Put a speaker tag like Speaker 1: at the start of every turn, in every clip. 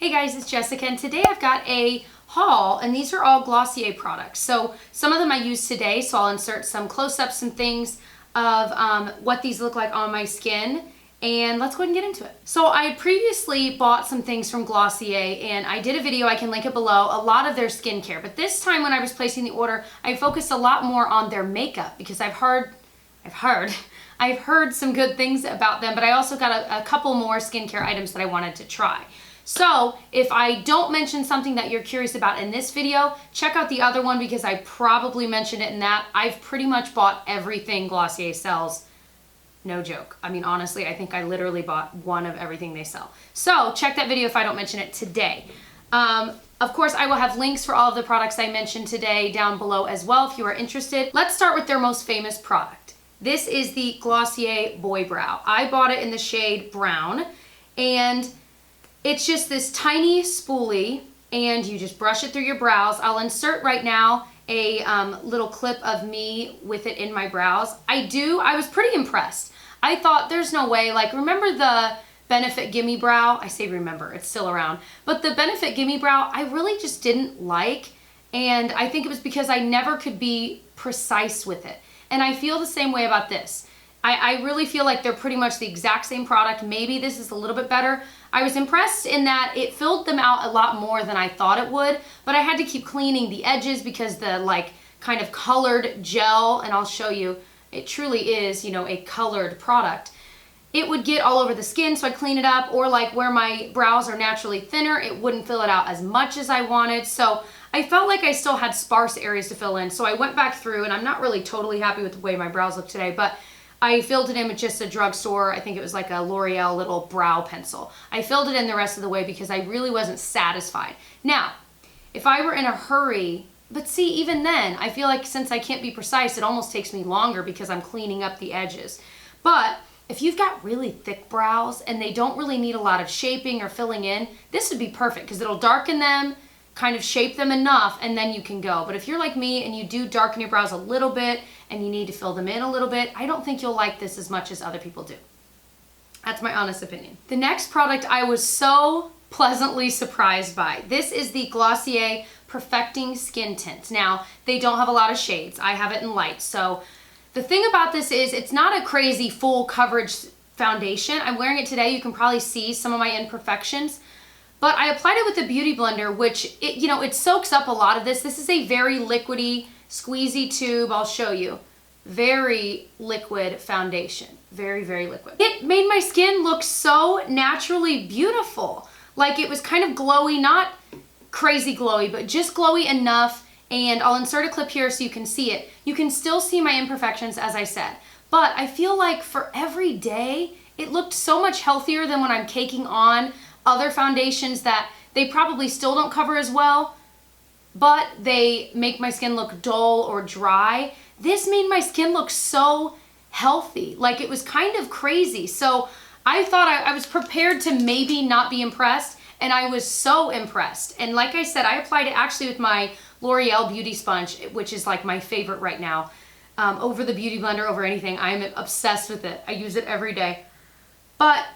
Speaker 1: Hey guys, it's Jessica, and today I've got a haul, and these are all Glossier products. So some of them I used today, so I'll insert some close-ups and things of what these look like on my skin, and let's go ahead and get into it. So I had previously bought some things from Glossier, and I did a video, I can link it below, a lot of their skincare. But this time when I was placing the order, I focused a lot more on their makeup because I've heard some good things about them, but I also got a couple more skincare items that I wanted to try. So if I don't mention something that you're curious about in this video, check out the other one because I probably mentioned it in that. I've pretty much bought everything Glossier sells. No joke. I mean, honestly, I think I literally bought one of everything they sell. So check that video if I don't mention it today. Of course, I will have links for all of the products I mentioned today down below as well if you are interested. Let's start with their most famous product. This is the Glossier Boy Brow. I bought it in the shade Brown, and it's just this tiny spoolie, and you just brush it through your brows. I'll insert right now a little clip of me with it in my brows. I was pretty impressed. I thought there's no way, like, remember the Benefit Gimme Brow? I say remember, it's still around. But the Benefit Gimme Brow, I really just didn't like, and I think it was because I never could be precise with it. And I feel the same way about this. I really feel like they're pretty much the exact same product. Maybe this is a little bit better. I was impressed in that it filled them out a lot more than I thought it would, but I had to keep cleaning the edges because the like kind of colored gel, and I'll show you, it truly is, you know, a colored product. It would get all over the skin, so I'd clean it up, or like where my brows are naturally thinner, it wouldn't fill it out as much as I wanted. So I felt like I still had sparse areas to fill in. So I went back through, and I'm not really totally happy with the way my brows look today, but I filled it in with just a drugstore. I think it was like a L'Oreal little brow pencil. I filled it in the rest of the way because I really wasn't satisfied. Now, if I were in a hurry, but see, even then, I feel like since I can't be precise, it almost takes me longer because I'm cleaning up the edges. But if you've got really thick brows and they don't really need a lot of shaping or filling in, this would be perfect because it'll darken them, kind of shape them enough, and then you can go. But if you're like me and you do darken your brows a little bit and you need to fill them in a little bit, I don't think you'll like this as much as other people do. That's my honest opinion. The next product I was so pleasantly surprised by. This is the Glossier Perfecting Skin Tint. Now, they don't have a lot of shades. I have it in light. So the thing about this is it's not a crazy full coverage foundation. I'm wearing it today. You can probably see some of my imperfections. But I applied it with a beauty blender, which, it soaks up a lot of this. This is a very liquidy, squeezy tube. I'll show you. Very liquid foundation. Very, very liquid. It made my skin look so naturally beautiful. Like it was kind of glowy, not crazy glowy, but just glowy enough. And I'll insert a clip here so you can see it. You can still see my imperfections, as I said. But I feel like for every day, it looked so much healthier than when I'm caking on other foundations that they probably still don't cover as well, but they make my skin look dull or dry. This made my skin look so healthy. Like it was kind of crazy. So I thought I was prepared to maybe not be impressed, and I was so impressed. And like I said, I applied it actually with my L'Oreal Beauty Sponge, which is like my favorite right now, over the Beauty Blender, over anything. I'm obsessed with it. I use it every day. But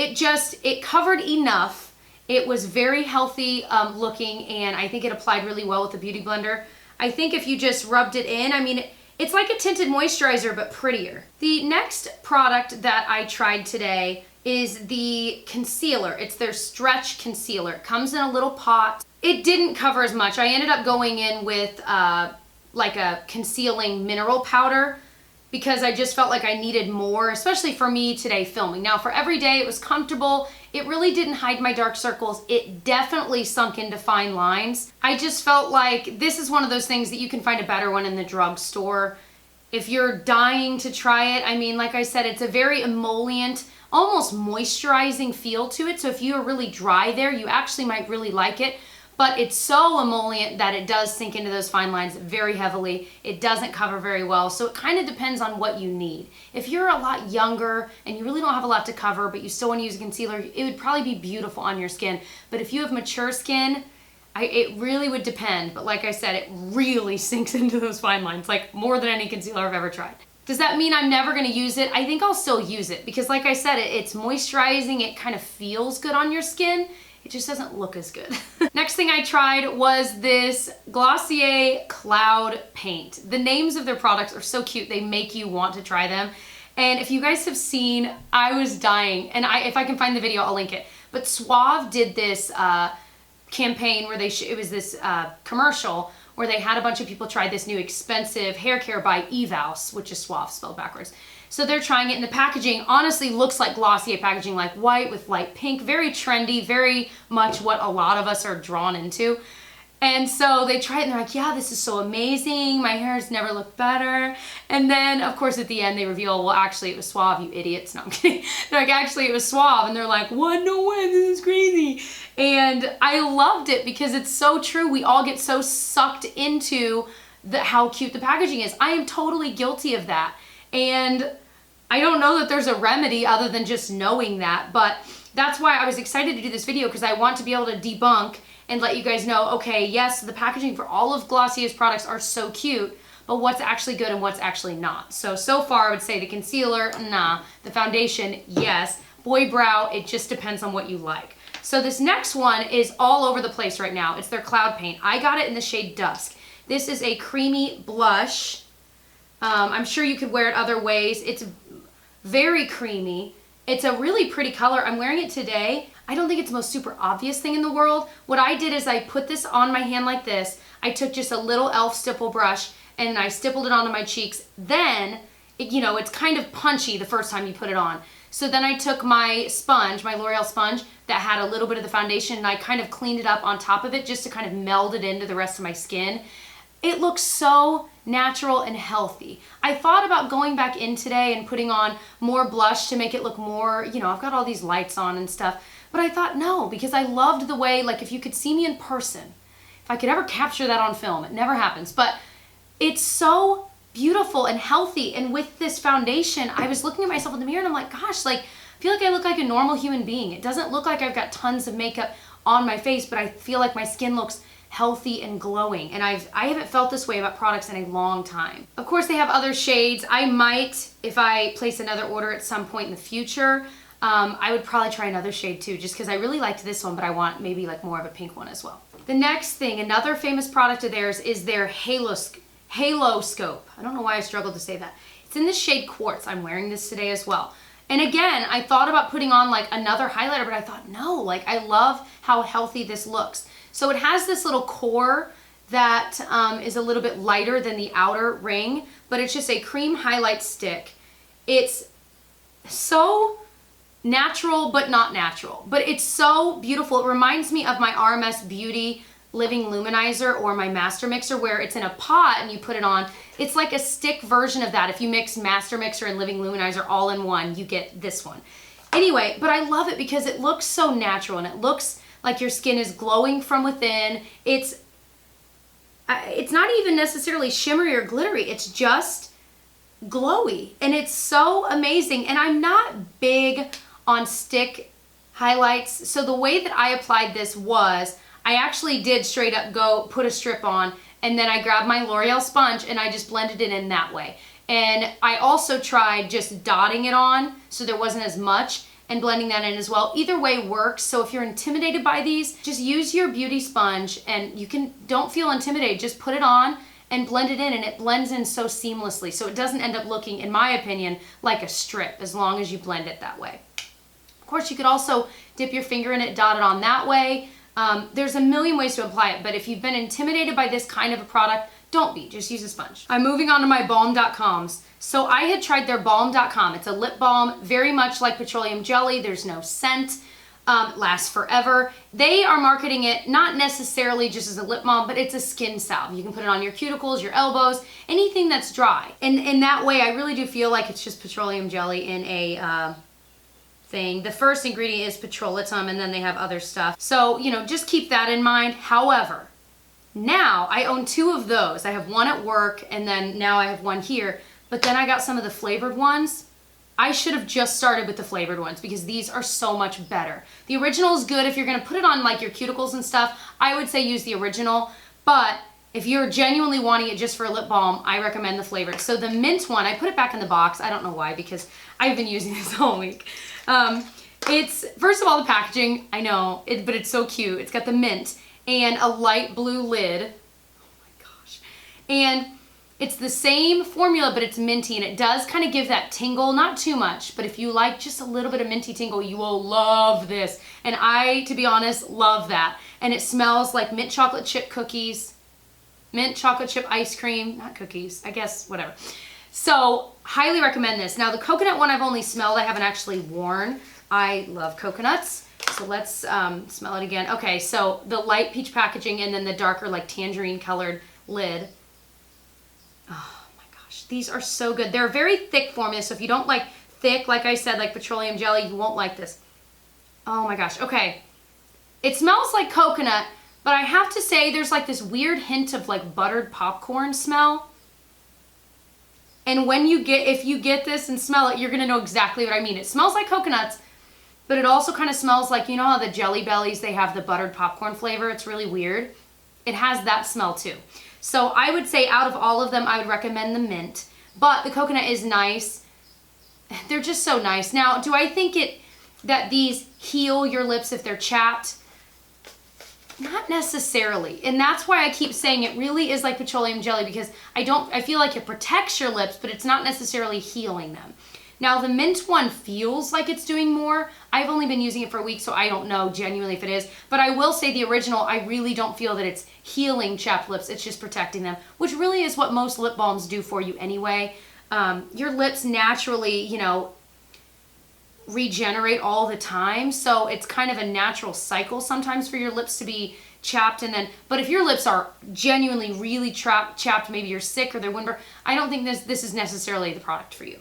Speaker 1: it covered enough. It was very healthy looking, and I think it applied really well with the Beauty Blender. I think if you just rubbed it in, I mean, it's like a tinted moisturizer, but prettier. The next product that I tried today is the concealer. It's their Stretch Concealer. It comes in a little pot. It didn't cover as much. I ended up going in with like a concealing mineral powder, because I just felt like I needed more, especially for me today filming. Now for every day, it was comfortable. It really didn't hide my dark circles. It definitely sunk into fine lines. I just felt like this is one of those things that you can find a better one in the drugstore. If you're dying to try it, I mean, like I said, it's a very emollient, almost moisturizing feel to it. So if you are really dry there, you actually might really like it. But it's so emollient that it does sink into those fine lines very heavily. It doesn't cover very well, so it kind of depends on what you need. If you're a lot younger and you really don't have a lot to cover, but you still want to use a concealer, it would probably be beautiful on your skin. But if you have mature skin, it really would depend. But like I said, it really sinks into those fine lines, like more than any concealer I've ever tried. Does that mean I'm never gonna use it? I think I'll still use it because like I said, it's moisturizing, it kind of feels good on your skin. it just doesn't look as good. Next thing I tried was this Glossier Cloud Paint. The names of their products are so cute, they make you want to try them. And if you guys have seen, I was dying, and if I can find the video, I'll link it. But Suave did this campaign where it was this commercial where they had a bunch of people try this new expensive hair care by Evouse, which is Suave spelled backwards. So they're trying it, and the packaging honestly looks like Glossier packaging, like white with light pink, very trendy, very much what a lot of us are drawn into. And so they try it and they're like, yeah, this is so amazing. My hair has never looked better. And then, of course, at the end they reveal, well, actually it was Suave, you idiots. No, I'm kidding. They're like, actually it was Suave. And they're like, what? No way, this is crazy. And I loved it because it's so true. We all get so sucked into how cute the packaging is. I am totally guilty of that. And I don't know that there's a remedy other than just knowing that. But that's why I was excited to do this video, because I want to be able to debunk and let you guys know, okay, yes, the packaging for all of Glossier's products are so cute, but what's actually good and what's actually not. So far I would say the concealer, nah. The foundation, yes. Boy Brow, it just depends on what you like. So this next one is all over the place right now. It's their Cloud Paint. I got it in the shade Dusk. This is a creamy blush. I'm sure you could wear it other ways. It's very creamy. It's a really pretty color. I'm wearing it today. I don't think it's the most super obvious thing in the world. What I did is I put this on my hand like this. I took just a little e.l.f. stipple brush and I stippled it onto my cheeks. Then, it's kind of punchy the first time you put it on. So then I took my sponge, my L'Oreal sponge, that had a little bit of the foundation, and I kind of cleaned it up on top of it just to kind of meld it into the rest of my skin. It looks so natural and healthy. I thought about going back in today and putting on more blush to make it look more, I've got all these lights on and stuff. But I thought no, because I loved the way, like if you could see me in person, if I could ever capture that on film, it never happens, but it's so beautiful and healthy. And with this foundation, I was looking at myself in the mirror and I'm like, gosh, I feel like I look like a normal human being. It doesn't look like I've got tons of makeup on my face, but I feel like my skin looks healthy and glowing. And I haven't felt this way about products in a long time. Of course, they have other shades. I might, if I place another order at some point in the future, I would probably try another shade too, just because I really liked this one, but I want maybe more of a pink one as well. The next thing, another famous product of theirs, is their Haloscope. I don't know why I struggled to say that. It's in the shade Quartz. I'm wearing this today as well. And again, I thought about putting on another highlighter, but I thought, no, I love how healthy this looks. So it has this little core that is a little bit lighter than the outer ring, but it's just a cream highlight stick. It's so natural, but not natural. But it's so beautiful. It reminds me of my RMS Beauty Living Luminizer or my Master Mixer, where it's in a pot and you put it on. It's like a stick version of that. If you mix Master Mixer and Living Luminizer all in one, you get this one. Anyway, but I love it because it looks so natural and it looks like your skin is glowing from within. It's not even necessarily shimmery or glittery. It's just glowy and it's so amazing. And I'm not big on stick highlights. So the way that I applied this was I actually did straight up go put a strip on, and then I grabbed my L'Oreal sponge and I just blended it in that way. And I also tried just dotting it on so there wasn't as much and blending that in as well. Either way works. So if you're intimidated by these, just use your beauty sponge and don't feel intimidated. Just put it on and blend it in, and it blends in so seamlessly. So it doesn't end up looking, in my opinion, like a strip as long as you blend it that way. Of course, you could also dip your finger in it, dot it on that way. There's a million ways to apply it, but if you've been intimidated by this kind of a product, don't be, just use a sponge. I'm moving on to my Balm DotComs. So I had tried their Balm DotCom. It's a lip balm, very much like petroleum jelly. There's no scent, lasts forever. They are marketing it not necessarily just as a lip balm, but it's a skin salve. You can put it on your cuticles, your elbows, anything that's dry. And in that way, I really do feel like it's just petroleum jelly in a thing. The first ingredient is petrolatum, and then they have other stuff. So, just keep that in mind. However, now I own 2 of those. I have one at work, and then now I have one here. But then I got some of the flavored ones. I should have just started with the flavored ones because these are so much better. The original is good if you're gonna put it on your cuticles and stuff. I would say use the original, but if you're genuinely wanting it just for a lip balm, I recommend the flavored. So the mint one, I put it back in the box. I don't know why, because I've been using this all week. It's, first of all, the packaging, I know, but it's so cute. It's got the mint and a light blue lid. Oh my gosh. And it's the same formula, but it's minty, and it does kind of give that tingle, not too much, but if you like just a little bit of minty tingle, you will love this. And I, to be honest, love that. And it smells like mint chocolate chip cookies, mint chocolate chip ice cream, not cookies, I guess, whatever. So, highly recommend this. Now, the coconut one I've only smelled, I haven't actually worn. I love coconuts, so let's smell it again. Okay, so the light peach packaging and then the darker like tangerine colored lid. Oh my gosh, these are so good. They're a very thick formula, so if you don't like thick, like I said, like petroleum jelly, you won't like this. Oh my gosh, okay. It smells like coconut, but I have to say there's like this weird hint of like buttered popcorn smell. And when you if you get this and smell it, you're gonna know exactly what I mean. It smells like coconuts, but it also kind of smells like, you know how the Jelly Bellies, they have the buttered popcorn flavor? It's really weird. It has that smell too. So I would say out of all of them, I would recommend the mint, but the coconut is nice. They're just so nice. Now, do I think that these heal your lips if they're chapped? Not necessarily. And that's why I keep saying it really is like petroleum jelly, because I feel like it protects your lips, but it's not necessarily healing them. Now, the mint one feels like it's doing more. I've only been using it for a week, so I don't know genuinely if it is. But I will say the original, I really don't feel that it's healing chapped lips. It's just protecting them, which really is what most lip balms do for you anyway. Your lips naturally, you know, regenerate all the time. So it's kind of a natural cycle sometimes for your lips to be chapped, and then, but if your lips are genuinely really chapped, maybe you're sick or they're windbur, I don't think this is necessarily the product for you.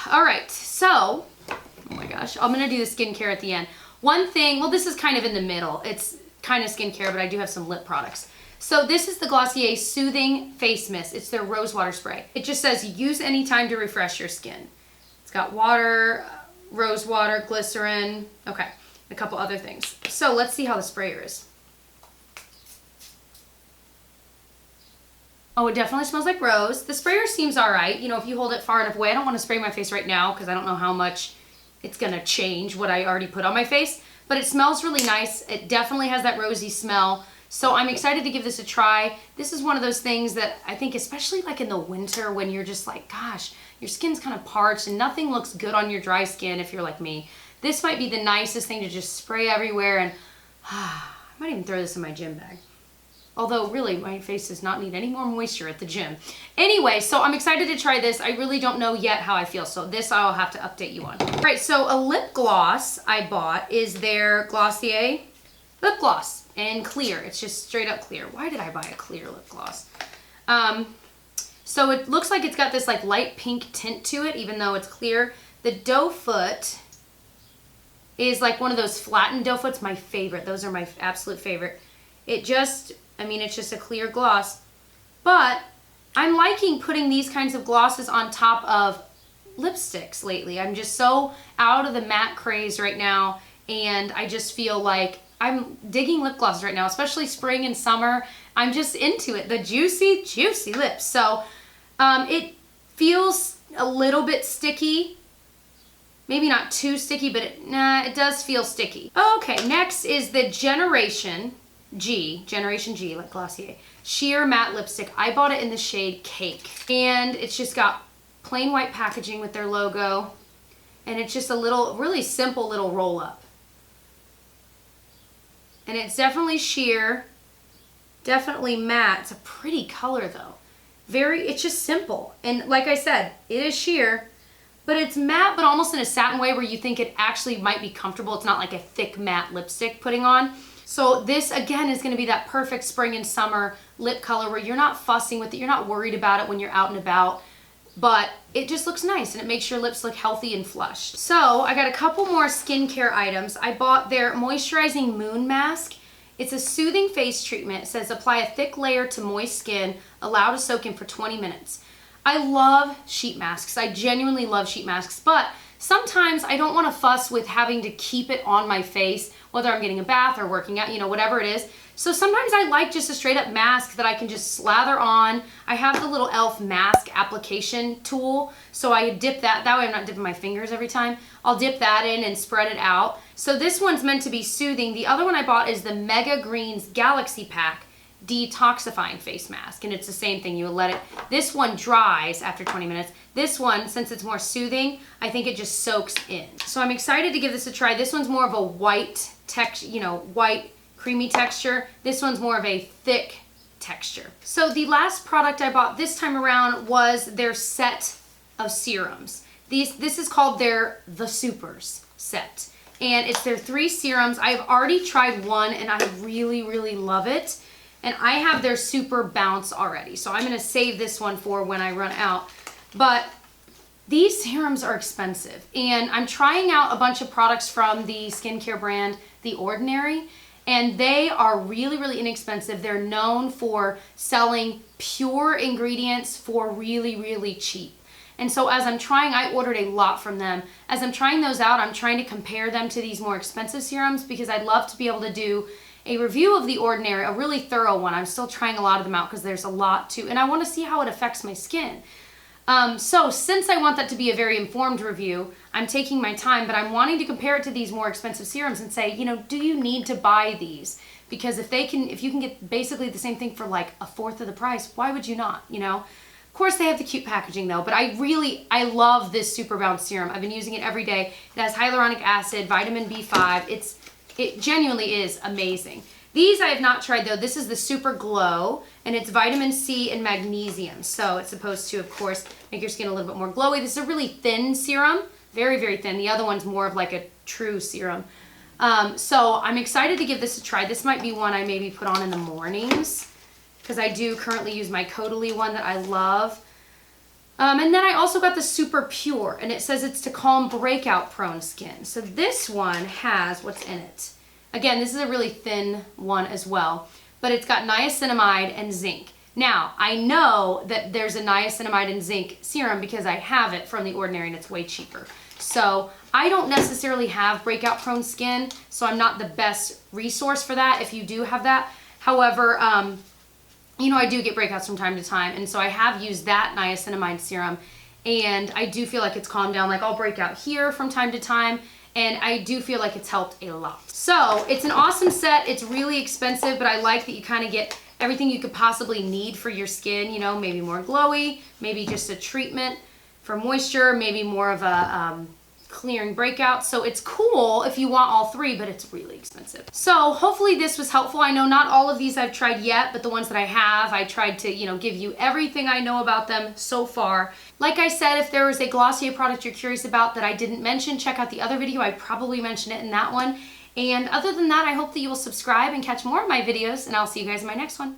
Speaker 1: All right, so, oh my gosh, I'm gonna do the skincare at the end. One thing, well, this is kind of in the middle. It's kind of skincare, but I do have some lip products. So this is the Glossier Soothing Face Mist. It's their rose water spray. It just says use anytime to refresh your skin. It's got water, rose water, glycerin, okay, a couple other things. So let's see how the sprayer is. Oh, it definitely smells like rose. The sprayer seems all right. You know, if you hold it far enough away, I don't want to spray my face right now because I don't know how much it's going to change what I already put on my face, but it smells really nice. It definitely has that rosy smell. So I'm excited to give this a try. This is one of those things that I think, especially like in the winter when you're just like, gosh, your skin's kind of parched and nothing looks good on your dry skin if you're like me. This might be the nicest thing to just spray everywhere, and I might even throw this in my gym bag. Although really my face does not need any more moisture at the gym. Anyway, so I'm excited to try this. I really don't know yet how I feel, so this I'll have to update you on. All right, so a lip gloss I bought is their Glossier lip gloss in clear. It's just straight up clear. Why did I buy a clear lip gloss? So it looks like it's got this like light pink tint to it, even though it's clear. The doe foot is like one of those flattened doe foots, my favorite. Those are my absolute favorite. It just, I mean, it's just a clear gloss, but I'm liking putting these kinds of glosses on top of lipsticks lately. I'm just so out of the matte craze right now, and I just feel like I'm digging lip glosses right now, especially spring and summer. I'm just into it, the juicy, juicy lips. So it feels a little bit sticky. Maybe not too sticky, but it does feel sticky. Okay, next is the Generation G, like Glossier, Sheer Matte Lipstick. I bought it in the shade Cake, and it's just got plain white packaging with their logo, and it's just a little, really simple little roll up. And it's definitely sheer, definitely matte. It's a pretty color though. It's just simple. And like I said, it is sheer, but it's matte, but almost in a satin way where you think it actually might be comfortable. It's not like a thick matte lipstick putting on. So this, again, is going to be that perfect spring and summer lip color where you're not fussing with it, you're not worried about it when you're out and about, but it just looks nice and it makes your lips look healthy and flushed. So I got a couple more skincare items. I bought their Moisturizing Moon Mask. It's a soothing face treatment. It says apply a thick layer to moist skin, allow to soak in for 20 minutes. I love sheet masks. I genuinely love sheet masks, but sometimes I don't want to fuss with having to keep it on my face whether I'm getting a bath or working out, you know, whatever it is. So sometimes I like just a straight up mask that I can just slather on. I have the little e.l.f. mask application tool, so I dip that way I'm not dipping my fingers every time. I'll dip that in and spread it out. So this one's meant to be soothing. The other one I bought is the Mega Greens Galaxy Pack detoxifying face mask, and it's the same thing. You will let it, this one dries after 20 minutes. This one, since it's more soothing, I think it just soaks in. So I'm excited to give this a try. This one's more of a white texture, you know, white creamy texture. This one's more of a thick texture. So the last product I bought this time around was their set of serums. This is called their The Supers set, and it's their 3 serums. I've already tried one and I really, really love it. And I have their Super Bounce already, so I'm gonna save this one for when I run out. But these serums are expensive, and I'm trying out a bunch of products from the skincare brand, The Ordinary, and they are really, really inexpensive. They're known for selling pure ingredients for really, really cheap. And so as I'm trying, I ordered a lot from them. As I'm trying those out, I'm trying to compare them to these more expensive serums because I'd love to be able to do a review of The Ordinary, a really thorough one. I'm still trying a lot of them out because there's a lot to, and I want to see how it affects my skin. So since I want that to be a very informed review, I'm taking my time, but I'm wanting to compare it to these more expensive serums and say, you know, do you need to buy these? Because if you can get basically the same thing for like a fourth of the price, why would you not, you know? Of course they have the cute packaging though, but I love this Super Bounce serum. I've been using it every day. It has hyaluronic acid, vitamin B5. It genuinely is amazing. These I have not tried though. This is the Super Glow, and it's vitamin C and magnesium. So it's supposed to, of course, make your skin a little bit more glowy. This is a really thin serum, very, very thin. The other one's more of like a true serum. So I'm excited to give this a try. This might be one I maybe put on in the mornings because I do currently use my Caudalie one that I love. And then I also got the Super Pure, and it says it's to calm breakout prone skin. So this one has what's in it. Again, this is a really thin one as well, but it's got niacinimide and zinc. Now, I know that there's a niacinimide and zinc serum because I have it from The Ordinary and it's way cheaper. So I don't necessarily have breakout prone skin, so I'm not the best resource for that if you do have that. However, you know, I do get breakouts from time to time, and so I have used that niacinamide serum, and I do feel like it's calmed down. Like I'll break out here from time to time, and I do feel like it's helped a lot. So it's an awesome set. It's really expensive, but I like that you kind of get everything you could possibly need for your skin, you know, maybe more glowy, maybe just a treatment for moisture, maybe more of a clearing breakouts. So it's cool if you want all 3, but it's really expensive. So hopefully this was helpful. I know not all of these I've tried yet, but the ones that I have, I tried to, you know, give you everything I know about them so far. Like I said, if there was a Glossier product you're curious about that I didn't mention, check out the other video. I probably mentioned it in that one. And other than that, I hope that you will subscribe and catch more of my videos, and I'll see you guys in my next one.